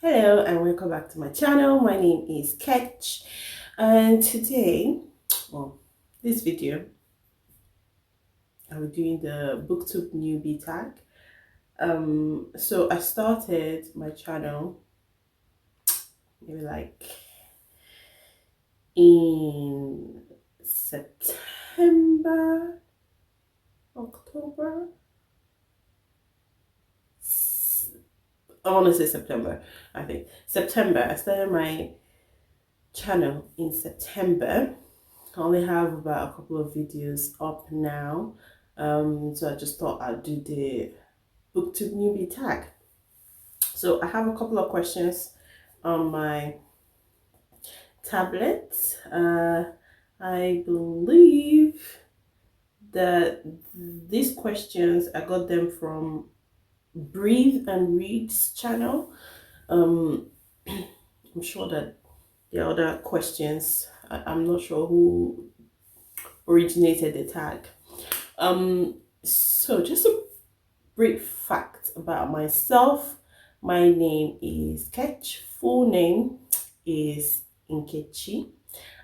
Hello and welcome back to my channel. My name is Ketch, and today, well, this video, I'll be doing the Booktube Newbie Tag. So I started my channel maybe like in September, October. I want to say September. I think September. I started my channel in September. I only have about a couple of videos up now, so I just thought I'd do the Booktube Newbie Tag. So I have a couple of questions on my tablet. I believe that these questions, I got them from Breathe and Read's channel. I'm sure that there are other questions. I'm not sure who originated the tag. So just a brief fact about myself. My name is Ketch. Full name is Nkechi.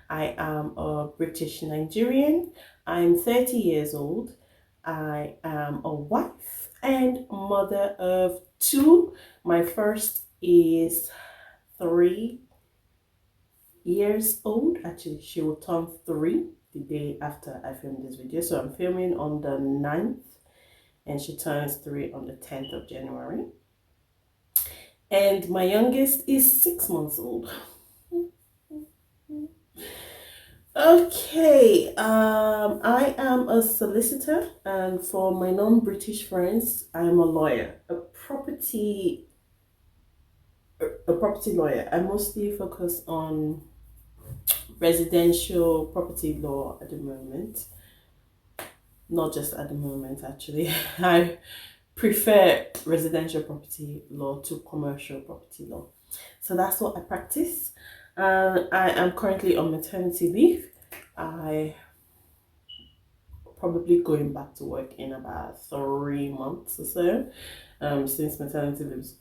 I am a British Nigerian. I'm 30 years old. I am a wife and mother of two. My first is 3 years old. Actually, she will turn 3 the day after I film this video. So I'm filming on the 9th and she turns 3 on the 10th of January. And my youngest is 6 months old. Okay, I am a solicitor, and for my non-British friends, I'm a lawyer, a property lawyer. I mostly focus on residential property law at the moment. Not just at the moment, actually. I prefer residential property law to commercial property law. So that's what I practice. I am currently on maternity leave. I probably going back to work in about 3 months or so. Since maternity leave is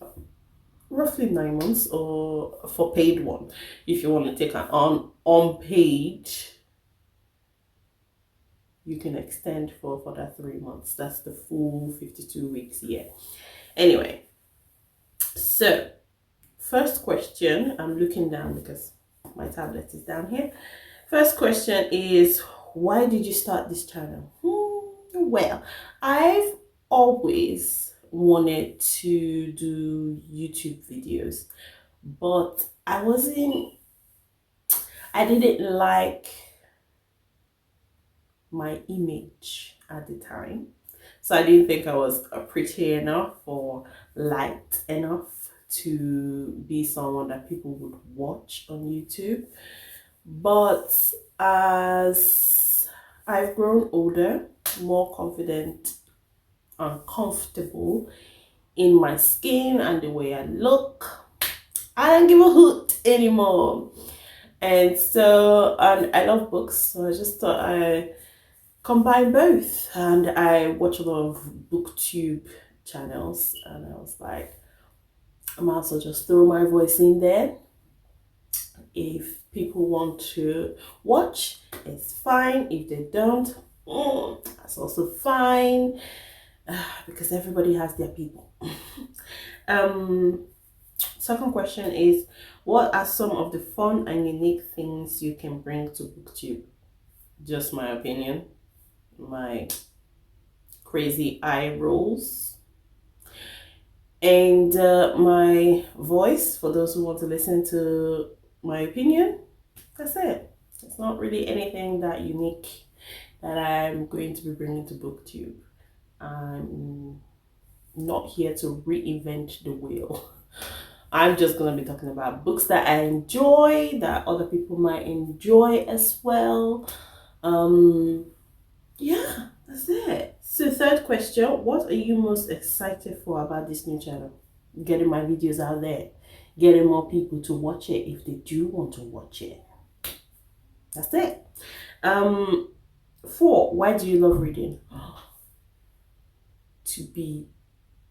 roughly 9 months, or for paid one, if you want to take an unpaid, you can extend for that 3 months. That's the full 52 weeks year. Anyway, so first question, I'm looking down because my tablet is down here. First question is, why did you start this channel? Well, I've always wanted to do YouTube videos, but I didn't like my image at the time. So I didn't think I was pretty enough or light enough to be someone that people would watch on YouTube. But as I've grown older, more confident and comfortable in my skin and the way I look, I don't give a hoot anymore. And so, and I love books, so I just thought I combine both. And I watch a lot of Booktube channels, and I was like, I might as well just throw my voice in there. If people want to watch, it's fine. If they don't, that's also fine, because everybody has their people. Second question is, what are some of the fun and unique things you can bring to Booktube? Just my opinion, my crazy eye rolls, and my voice for those who want to listen to my opinion. That's it. It's not really anything that unique that I'm going to be bringing to Booktube. I'm not here to reinvent the wheel. I'm just going to be talking about books that I enjoy, that other people might enjoy as well. Yeah, that's it. So third question, what are you most excited for about this new channel? Getting my videos out there, getting more people to watch it if they do want to watch it. That's it. 4, why do you love reading? To be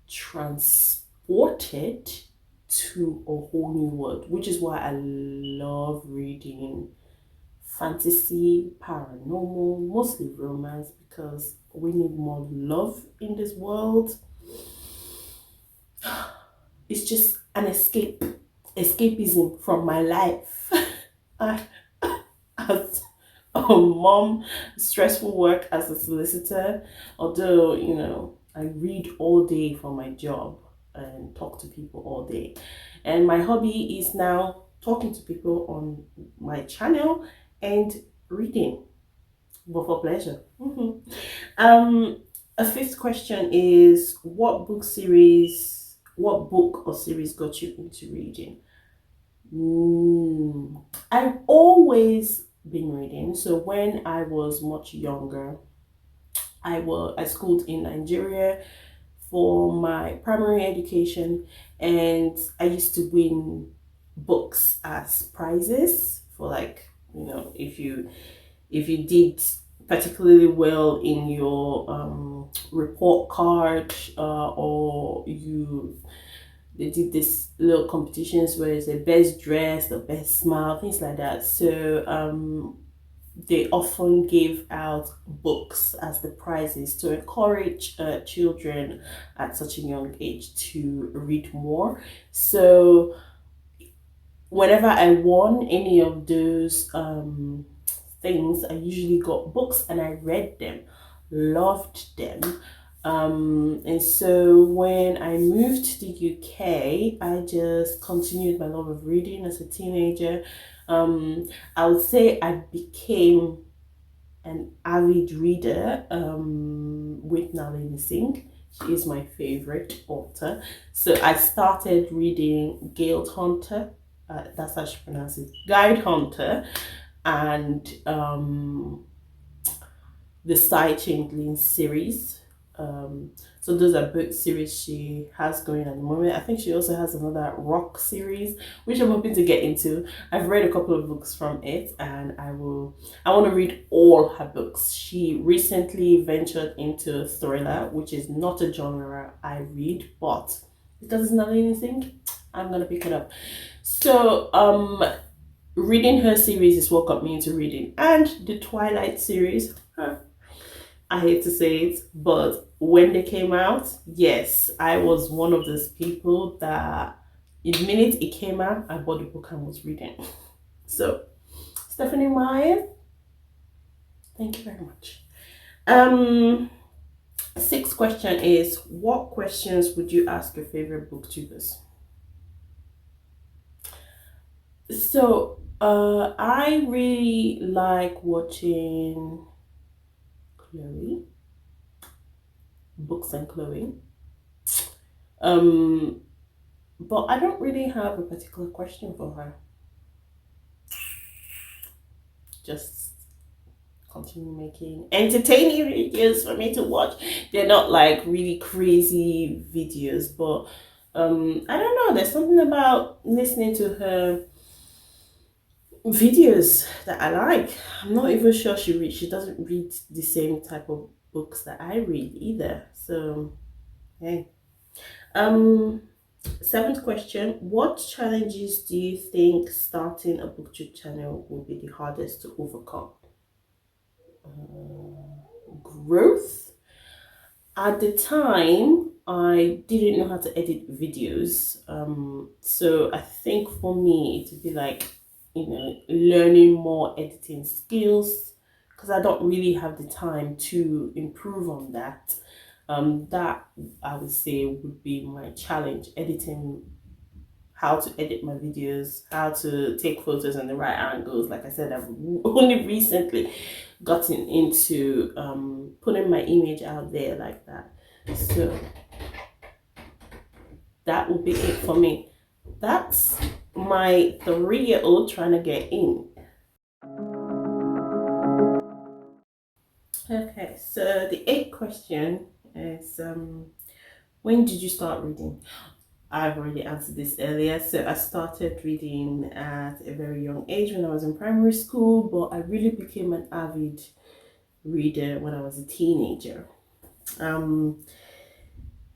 transported to a whole new world, which is why I love reading fantasy, paranormal, mostly romance, because we need more love in this world. It's just an escapism from my life. I, as a mom, stressful work as a solicitor, although, I read all day for my job and talk to people all day. And my hobby is now talking to people on my channel and reading, but for pleasure. A fifth question is, what book or series got you into reading? I've always been reading. So when I was much younger, I schooled in Nigeria for my primary education, and I used to win books as prizes for, like, if you did particularly well in your report card, or they did this little competitions where it's the best dress, the best smile, things like that. So they often gave out books as the prizes to encourage children at such a young age to read more. So whenever I won any of those things, I usually got books and I read them, loved them. And so when I moved to the UK, I just continued my love of reading as a teenager. I would say I became an avid reader with Nalini Singh. She is my favorite author. So I started reading Guild Hunter, that's how she pronounces it, Guide Hunter, and the Side Changeling series. So those are book series she has going at the moment. I think she also has another rock series, which I'm hoping to get into. I've read a couple of books from it, and I want to read all her books. She recently ventured into thriller, which is not a genre I read, but because it's not anything, I'm gonna pick it up. So reading her series is what got me into reading, and the Twilight series. I hate to say it, but when they came out, yes, I was one of those people that the minute it came out, I bought the book and was reading. So, Stephanie Meyer, thank you very much. Sixth question is, what questions would you ask your favorite booktubers? So, I really like watching Chloe, Books and Chloe. But I don't really have a particular question for her. Just continue making entertaining videos for me to watch. They're not like really crazy videos, but I don't know. There's something about listening to her videos that I like. I'm not even sure she doesn't read the same type of books that I read either. So, hey. Seventh question, what challenges do you think starting a booktube channel will be the hardest to overcome? Growth. At the time, I didn't know how to edit videos. So I think for me, it would be like, learning more editing skills, because I don't really have the time to improve on that. That I would say would be my challenge, editing, how to edit my videos, how to take photos in the right angles. Like I said, I've only recently gotten into putting my image out there like that. So that would be it for me. That's my 3-year-old trying to get in. Okay, so the 8th question is, when did you start reading? I've already answered this earlier. So I started reading at a very young age when I was in primary school, but I really became an avid reader when I was a teenager. Number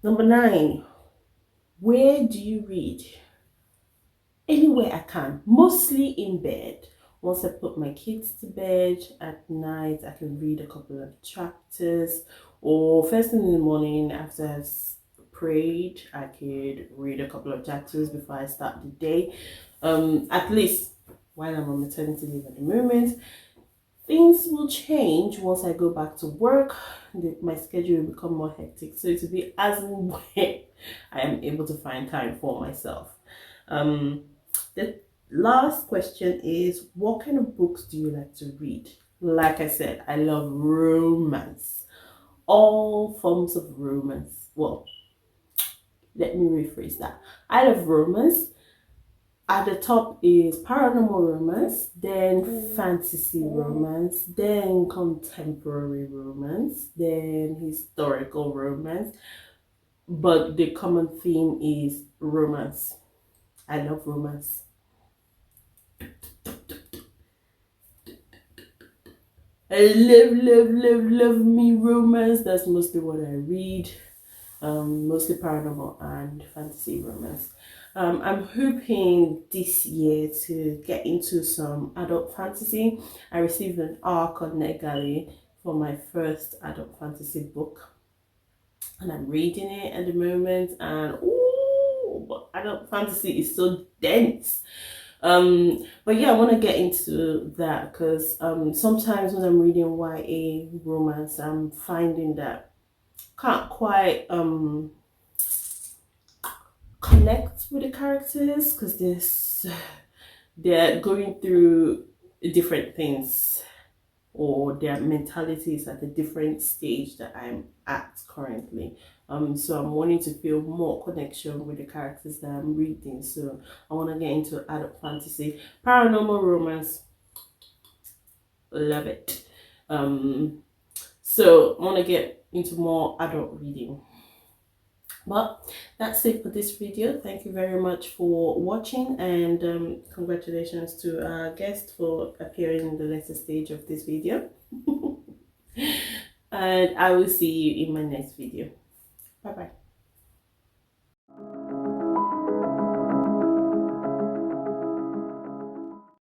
9, where do you read? anywhere I can, mostly in bed. Once I put my kids to bed at night, I can read a couple of chapters, or first thing in the morning after I've prayed, I could read a couple of chapters before I start the day. At least while I'm on maternity leave at the moment. Things will change once I go back to work. My schedule will become more hectic, so it will be as and when I am able to find time for myself. The last question is, what kind of books do you like to read? Like I said, I love romance, all forms of romance. Well, let me rephrase that. I love romance. At the top is paranormal romance, then fantasy romance, then contemporary romance, then historical romance. But the common theme is romance. I love romance. I love me romance. That's mostly what I read. Mostly paranormal and fantasy romance. I'm hoping this year to get into some adult fantasy. I received an ARC on NetGalley for my first adult fantasy book, and I'm reading it at the moment. And ooh, adult fantasy is so dense. But yeah, I want to get into that because sometimes when I'm reading YA romance, I'm finding that can't quite connect with the characters because they're going through different things, or their mentality is at a different stage that I'm at currently. So I'm wanting to feel more connection with the characters that I'm reading. So I want to get into adult fantasy, paranormal romance. Love it. So I want to get into more adult reading. But that's it for this video. Thank you very much for watching, and congratulations to our guest for appearing in the later stage of this video. And I will see you in my next video. Bye bye.